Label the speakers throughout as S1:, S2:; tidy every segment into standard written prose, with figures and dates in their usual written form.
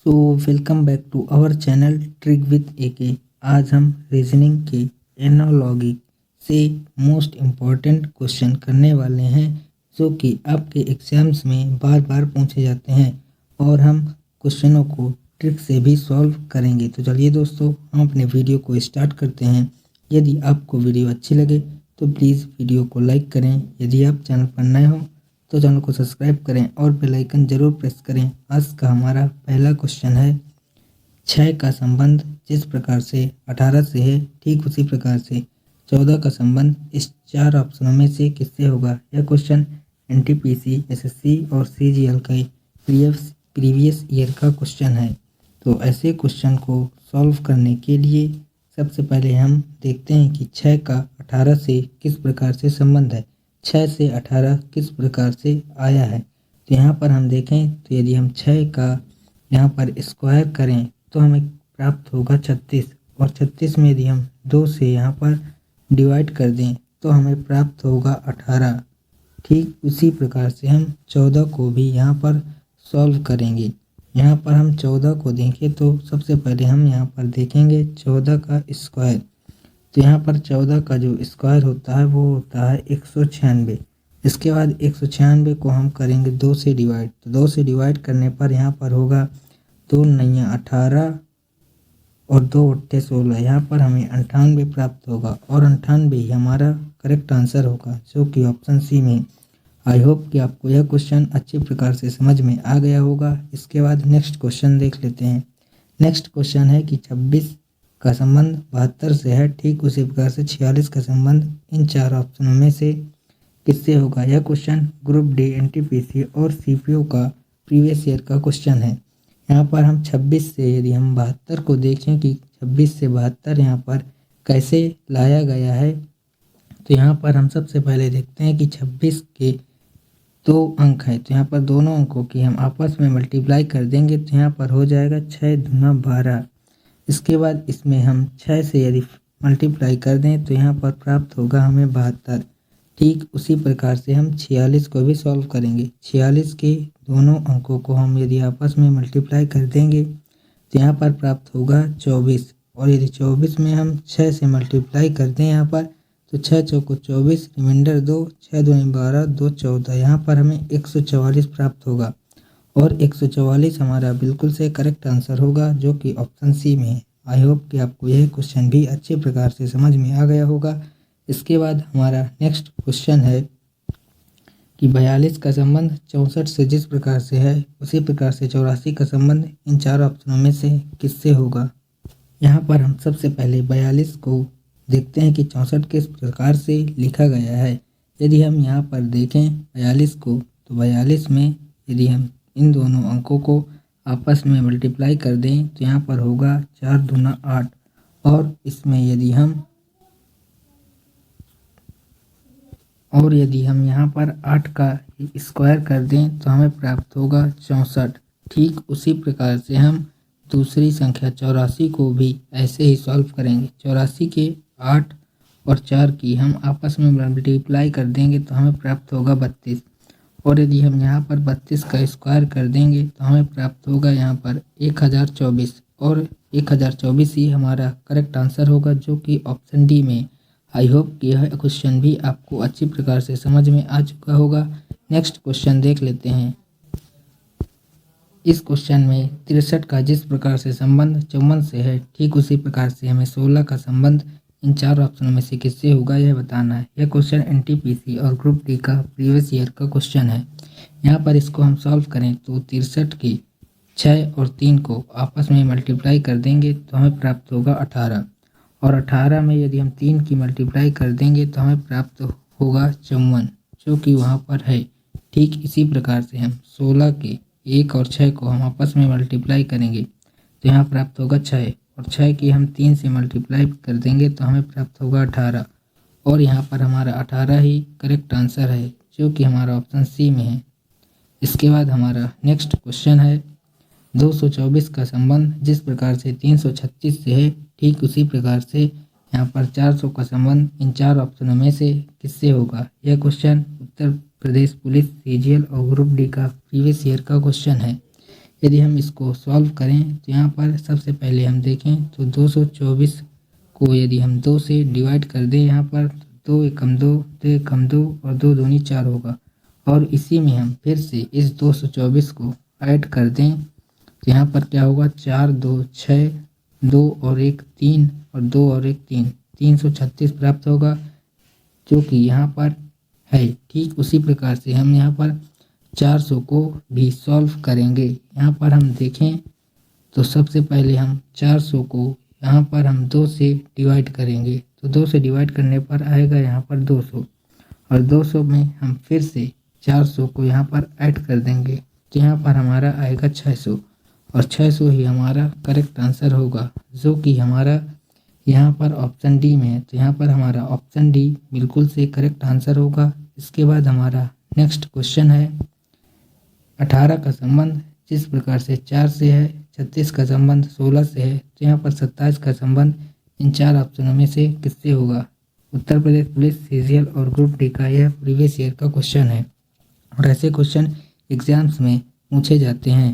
S1: So welcome back to our channel trick with AK. आज हम reasoning के analogy से मोस्ट इम्पॉर्टेंट क्वेश्चन करने वाले हैं जो कि आपके एग्जाम्स में बार बार पूछे जाते हैं और हम क्वेश्चनों को ट्रिक से भी सॉल्व करेंगे। तो चलिए दोस्तों, हम अपने वीडियो को स्टार्ट करते हैं। यदि आपको वीडियो अच्छी लगे तो प्लीज़ वीडियो को लाइक करें। यदि आप चैनल पर नए हो तो चैनल को सब्सक्राइब करें और बेल आइकन जरूर प्रेस करें। आज का हमारा पहला क्वेश्चन है 6 का संबंध जिस प्रकार से 18 से है ठीक उसी प्रकार से 14 का संबंध इस 4 ऑप्शनों में से किससे होगा। यह क्वेश्चन एनटीपीसी, एसएससी और सीजीएल का प्रीवियस ईयर का क्वेश्चन है। तो ऐसे क्वेश्चन को सॉल्व करने के लिए सबसे पहले हम देखते हैं कि 6 का 18 से किस प्रकार से संबंध है, 6 से 18 किस प्रकार से आया है। तो यहाँ पर हम देखें तो यदि हम 6 का यहाँ पर स्क्वायर करें तो हमें प्राप्त होगा 36 और 36 में यदि हम 2 से यहाँ पर डिवाइड कर दें तो हमें प्राप्त होगा 18। ठीक उसी प्रकार से हम 14 को भी यहाँ पर सॉल्व करेंगे। यहाँ पर हम 14 को देखें तो सबसे पहले हम यहाँ पर देखेंगे 14 का स्क्वायर। तो यहाँ पर 14 का जो स्क्वायर होता है वो होता है 196। इसके बाद 196 को हम करेंगे 2 से डिवाइड। तो 2 से डिवाइड करने पर यहाँ पर होगा 2 9 18 और 2 8 16। यहाँ पर हमें 98 प्राप्त होगा और 98 ही हमारा करेक्ट आंसर होगा जो कि ऑप्शन सी में। आई होप कि आपको यह क्वेश्चन अच्छी प्रकार से समझ में आ गया होगा। इसके बाद नेक्स्ट क्वेश्चन देख लेते हैं। नेक्स्ट क्वेश्चन है कि 26 का संबंध 72 से है ठीक उसी प्रकार से 46 का संबंध इन 4 ऑप्शनों में से किससे होगा। यह क्वेश्चन ग्रुप डी, एनटीपीसी और सीपीओ का प्रीवियस ईयर का क्वेश्चन है। यहाँ पर हम 26 से यदि हम 72 को देखें कि 26 से 72 यहाँ पर कैसे लाया गया है, तो यहाँ पर हम सबसे पहले देखते हैं कि 26 के 2 अंक है। तो यहाँ पर दोनों अंकों की हम आपस में मल्टीप्लाई कर देंगे तो यहाँ पर हो जाएगा 6 दूना 12। इसके बाद इसमें हम 6 से यदि मल्टीप्लाई कर दें तो यहाँ पर प्राप्त होगा हमें 72। ठीक उसी प्रकार से हम 46 को भी सॉल्व करेंगे। 46 के दोनों अंकों को हम यदि आपस में मल्टीप्लाई कर देंगे तो यहाँ पर प्राप्त होगा 24 और यदि 24 में हम 6 से मल्टीप्लाई कर दें यहाँ पर तो 6 चौको 24, रिमाइंडर 2, 6 दूनी 12, 2 14। यहाँ पर हमें 144 प्राप्त होगा और 144 हमारा बिल्कुल से करेक्ट आंसर होगा जो कि ऑप्शन सी में है। आई होप कि आपको यह क्वेश्चन भी अच्छे प्रकार से समझ में आ गया होगा। इसके बाद हमारा नेक्स्ट क्वेश्चन है कि 42 का संबंध 64 से जिस प्रकार से है उसी प्रकार से 84 का संबंध इन 4 ऑप्शनों में से किससे होगा। यहाँ पर हम सबसे पहले 42 को देखते हैं कि 64 किस प्रकार से लिखा गया है। यदि हम यहाँ पर देखें 42 को तो 42 में यदि हम इन दोनों अंकों को आपस में मल्टीप्लाई कर दें तो यहाँ पर होगा 4 दूना 8 और इसमें यदि हम यहाँ पर 8 का स्क्वायर कर दें तो हमें प्राप्त होगा 64। ठीक उसी प्रकार से हम दूसरी संख्या 84 को भी ऐसे ही सॉल्व करेंगे। 84 के 8 और 4 की हम आपस में मल्टीप्लाई कर देंगे तो हमें प्राप्त होगा 32 और यदि हम यहाँ पर 32 का स्क्वायर कर देंगे तो हमें प्राप्त होगा यहाँ पर 1024 और 1024 ही हमारा करेक्ट आंसर होगा जो कि ऑप्शन डी में। आई होप कि यह क्वेश्चन भी आपको अच्छी प्रकार से समझ में आ चुका होगा। नेक्स्ट क्वेश्चन देख लेते हैं। इस क्वेश्चन में 63 का जिस प्रकार से संबंध 54 से है ठीक उसी प्रकार से हमें 16 का संबंध इन 4 ऑप्शनों में से किससे होगा यह बताना है। यह क्वेश्चन एनटीपीसी और ग्रुप डी का प्रीवियस ईयर का क्वेश्चन है। यहाँ पर इसको हम सॉल्व करें तो 63 की 6 और 3 को आपस में मल्टीप्लाई कर देंगे तो हमें प्राप्त होगा 18 और 18 में यदि हम 3 की मल्टीप्लाई कर देंगे तो हमें प्राप्त होगा 54 जो कि वहाँ पर है। ठीक इसी प्रकार से हम 16 के 1 और 6 को हम आपस में मल्टीप्लाई करेंगे तो यहाँ प्राप्त होगा 6 और 6 की हम 3 से मल्टीप्लाई कर देंगे तो हमें प्राप्त होगा 18 और यहाँ पर हमारा 18 ही करेक्ट आंसर है जो कि हमारा ऑप्शन सी में है। इसके बाद हमारा नेक्स्ट क्वेश्चन है 224 का संबंध जिस प्रकार से 336 से है ठीक उसी प्रकार से यहाँ पर 400 का संबंध इन 4 ऑप्शनों में से किससे होगा। यह question Uttar Pradesh police, CGL और ग्रुप डी का प्रीवियस ईयर का क्वेश्चन है। यदि हम इसको सॉल्व करें तो यहाँ पर सबसे पहले हम देखें तो 224 को यदि हम 2 से डिवाइड कर दें, यहाँ पर 2 एकम 2, 2 एकम 2 और 2 दूनी 4 होगा। और इसी में हम फिर से इस 224 को ऐड कर दें तो यहाँ पर क्या होगा, 4 2 6, 2 और 1 3 और 2 और 1 3, 336 प्राप्त होगा, जो कि यहाँ पर है। ठीक उसी प्रकार से हम यहाँ पर 400 को भी सॉल्व करेंगे। यहाँ पर हम देखें तो सबसे पहले हम 400 को यहाँ पर हम 2 से डिवाइड करेंगे, तो 2 से डिवाइड करने पर आएगा यहाँ पर 200, और 200 में हम फिर से 400 को यहाँ पर ऐड कर देंगे तो यहाँ पर हमारा आएगा 600, और 600 ही हमारा करेक्ट आंसर होगा, जो कि हमारा यहाँ पर ऑप्शन डी में है। तो यहाँ पर हमारा ऑप्शन डी बिल्कुल से करेक्ट आंसर होगा। इसके बाद हमारा नेक्स्ट क्वेश्चन है 18 का संबंध जिस प्रकार से 4 से है, 36 का संबंध 16 से है, तो यहाँ पर 27 का संबंध इन 4 ऑप्शनों में से किससे होगा। उत्तर प्रदेश पुलिस सीजीएल और ग्रुप डी का यह प्रीवियस ईयर का क्वेश्चन है और ऐसे क्वेश्चन एग्जाम्स में पूछे जाते हैं।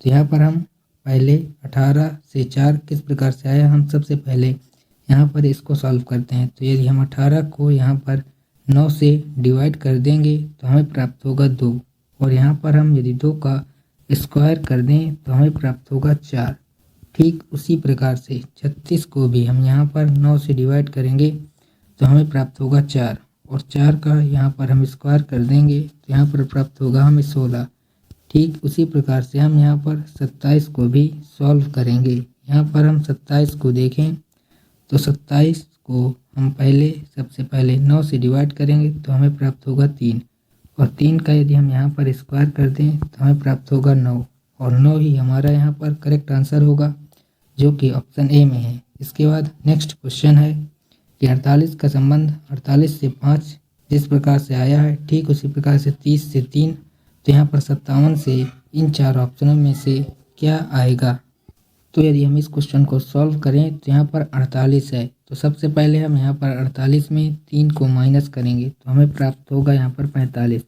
S1: तो यहाँ पर हम पहले 18 से 4 किस प्रकार से आया, हम सबसे पहले यहाँ पर इसको सॉल्व करते हैं। तो यदि हम 18 को यहाँ पर 9 से डिवाइड कर देंगे तो हमें प्राप्त होगा 2, और यहाँ पर हम यदि 2 का स्क्वायर कर दें तो हमें प्राप्त होगा 4। ठीक उसी प्रकार से 36 को भी हम यहाँ पर 9 से डिवाइड करेंगे तो हमें प्राप्त होगा 4, और 4 का यहाँ पर हम स्क्वायर कर देंगे तो यहाँ पर प्राप्त होगा हमें 16। ठीक उसी प्रकार से हम यहाँ पर 27 को भी सॉल्व करेंगे। यहाँ पर हम 27 को देखें तो 27 को हम सबसे पहले 9 से डिवाइड करेंगे तो हमें प्राप्त होगा 3, और 3 का यदि हम यहाँ पर स्क्वायर कर दें तो हमें प्राप्त होगा 9, और 9 ही हमारा यहाँ पर करेक्ट आंसर होगा, जो कि ऑप्शन ए में है। इसके बाद नेक्स्ट क्वेश्चन है कि 48 का संबंध 48 से 5 जिस प्रकार से आया है, ठीक उसी प्रकार से 30 से 3, तो यहाँ पर 57 से इन 4 ऑप्शनों में से क्या आएगा। तो यदि हम इस क्वेश्चन को सॉल्व करें तो यहाँ पर 48 है, तो सबसे पहले हम यहाँ पर 48 में 3 को माइनस करेंगे तो हमें प्राप्त होगा यहाँ पर 45,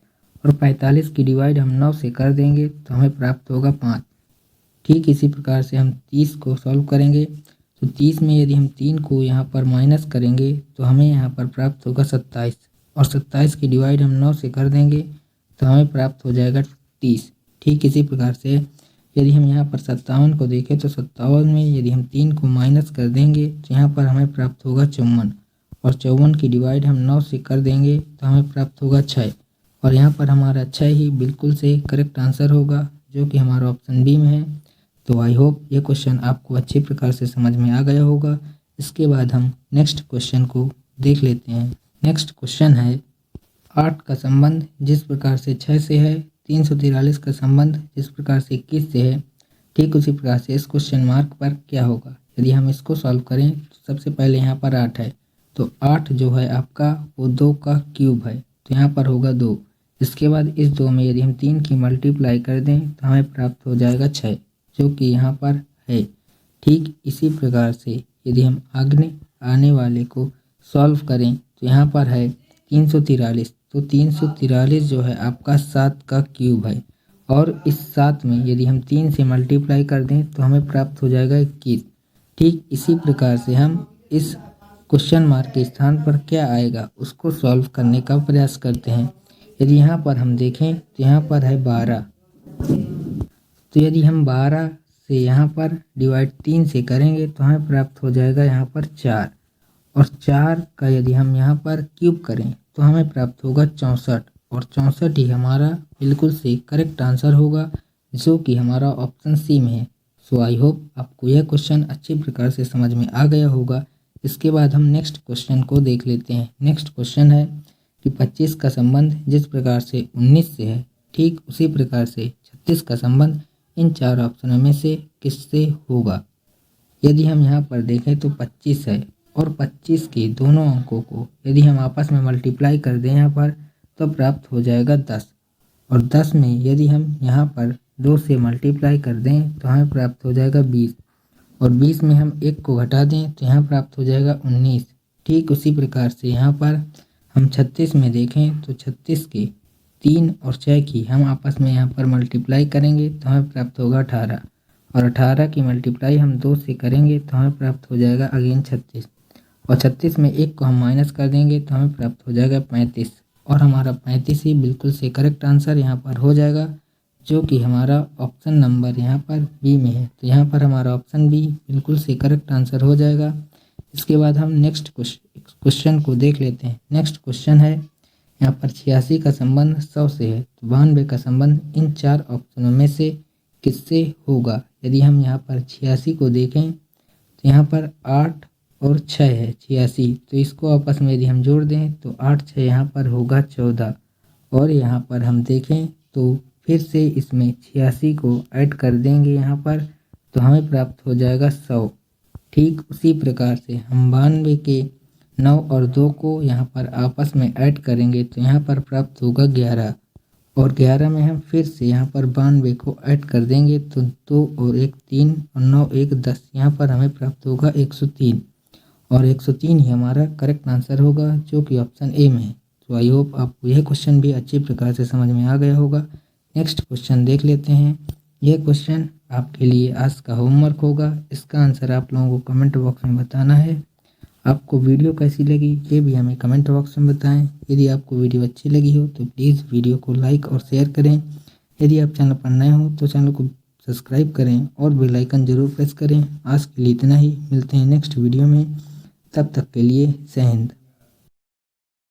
S1: और 45 की डिवाइड हम 9 से कर देंगे तो हमें प्राप्त होगा 5। ठीक इसी प्रकार से हम 30 को सॉल्व करेंगे तो 30 में यदि हम 3 को यहाँ पर माइनस करेंगे तो हमें यहाँ पर प्राप्त होगा 27, और 27 की डिवाइड हम 9 से कर देंगे तो हमें प्राप्त हो जाएगा 30। ठीक इसी प्रकार से यदि हम यहाँ पर 57 को देखें तो 57 में यदि हम 3 को माइनस कर देंगे तो यहाँ पर हमें प्राप्त होगा 54, और 54 की डिवाइड हम 9 से कर देंगे तो हमें प्राप्त होगा 6, और यहाँ पर हमारा 6 ही बिल्कुल से करेक्ट आंसर होगा, जो कि हमारा ऑप्शन बी में है। तो आई होप ये क्वेश्चन आपको अच्छे प्रकार से समझ में आ गया होगा। इसके बाद हम नेक्स्ट क्वेश्चन को देख लेते हैं। नेक्स्ट क्वेश्चन है 8 का संबंध जिस प्रकार से 6 से है, 343 का संबंध जिस प्रकार से 21 से है, ठीक उसी प्रकार से इस क्वेश्चन मार्क पर क्या होगा। यदि हम इसको सॉल्व करें तो सबसे पहले यहाँ पर 8 है, तो 8 जो है आपका वो 2 का क्यूब है, तो यहाँ पर होगा 2। इसके बाद इस 2 में यदि हम 3 की मल्टीप्लाई कर दें तो हमें प्राप्त हो जाएगा 6, जो कि यहाँ पर है। ठीक इसी प्रकार से यदि हम आगे आने वाले को सॉल्व करें तो यहाँ पर है 343, तो 343 जो है आपका 7 का क्यूब है, और इस 7 में यदि हम 3 से मल्टीप्लाई कर दें तो हमें प्राप्त हो जाएगा 21। ठीक इसी प्रकार से हम इस क्वेश्चन मार्क के स्थान पर क्या आएगा उसको सॉल्व करने का प्रयास करते हैं। यदि यहाँ पर हम देखें तो यहाँ पर है 12, तो यदि हम 12 से यहाँ पर डिवाइड 3 से करेंगे तो हमें प्राप्त हो जाएगा यहाँ पर 4, और 4 का यदि हम यहाँ पर क्यूब करें तो हमें प्राप्त होगा 64, और 64 ही हमारा बिल्कुल से करेक्ट आंसर होगा, जो कि हमारा ऑप्शन सी में है। सो आई होप आपको यह क्वेश्चन अच्छे प्रकार से समझ में आ गया होगा। इसके बाद हम नेक्स्ट क्वेश्चन को देख लेते हैं। नेक्स्ट क्वेश्चन है कि 25 का संबंध जिस प्रकार से 19 से है, ठीक उसी प्रकार से 36 का संबंध इन 4 ऑप्शनों में से किससे होगा। यदि हम यहाँ पर देखें तो 25 है, और 25 के दोनों अंकों को यदि हम आपस में मल्टीप्लाई कर दें यहाँ पर तो प्राप्त हो जाएगा 10, और 10 में यदि हम यहाँ पर 2 से मल्टीप्लाई कर दें तो हमें प्राप्त हो जाएगा 20, और 20 में हम 1 को घटा दें तो यहाँ प्राप्त हो जाएगा 19। ठीक उसी प्रकार से यहाँ पर हम 36 में देखें तो 36 के 3 और 6 की हम आपस में यहाँ पर मल्टीप्लाई करेंगे तो हमें प्राप्त होगा 18, और 18 की मल्टीप्लाई हम 2 से करेंगे तो हमें प्राप्त हो जाएगा अगेन 36, और 36 में 1 को हम माइनस कर देंगे तो हमें प्राप्त हो जाएगा 35, और हमारा 35 ही बिल्कुल से करेक्ट आंसर यहाँ पर हो जाएगा, जो कि हमारा ऑप्शन नंबर यहाँ पर बी में है। तो यहाँ पर हमारा ऑप्शन बी बिल्कुल से करेक्ट आंसर हो जाएगा। इसके बाद हम नेक्स्ट क्वेश्चन को देख लेते हैं। नेक्स्ट क्वेश्चन है यहाँ पर 86 का संबंध 100 से है, तो 92 का संबंध इन 4 ऑप्शनों में से किससे होगा। यदि हम यहाँ पर 86 को देखें तो यहाँ पर 8 और 6 है 86, तो इसको आपस में यदि हम जोड़ दें तो 8 6 यहाँ पर होगा 14, और यहाँ पर हम देखें तो फिर से इसमें 86 को ऐड कर देंगे यहाँ पर, तो हमें प्राप्त हो जाएगा 100। ठीक उसी प्रकार से हम 92 के 9 और 2 को यहाँ पर आपस में ऐड करेंगे तो यहाँ पर प्राप्त होगा 11, और 11 में हम फिर से यहाँ पर 92 को ऐड कर देंगे तो 2 और 1 3 और 9 1 10, यहाँ पर हमें प्राप्त होगा 103, और 103 ही हमारा करेक्ट आंसर होगा, जो कि ऑप्शन ए में है। तो आई होप आपको यह क्वेश्चन भी अच्छी प्रकार से समझ में आ गया होगा। नेक्स्ट क्वेश्चन देख लेते हैं। यह क्वेश्चन आपके लिए आज का होमवर्क होगा। इसका आंसर आप लोगों को कमेंट बॉक्स में बताना है। आपको वीडियो कैसी लगी ये भी हमें कमेंट बॉक्स में बताएं। यदि आपको वीडियो अच्छी लगी हो तो प्लीज़ वीडियो को लाइक और शेयर करें। यदि आप चैनल पर नए हो तो चैनल को सब्सक्राइब करें और बेल आइकन जरूर प्रेस करें। आज के लिए इतना ही, मिलते हैं नेक्स्ट वीडियो में। तब तक के लिए जय हिंद।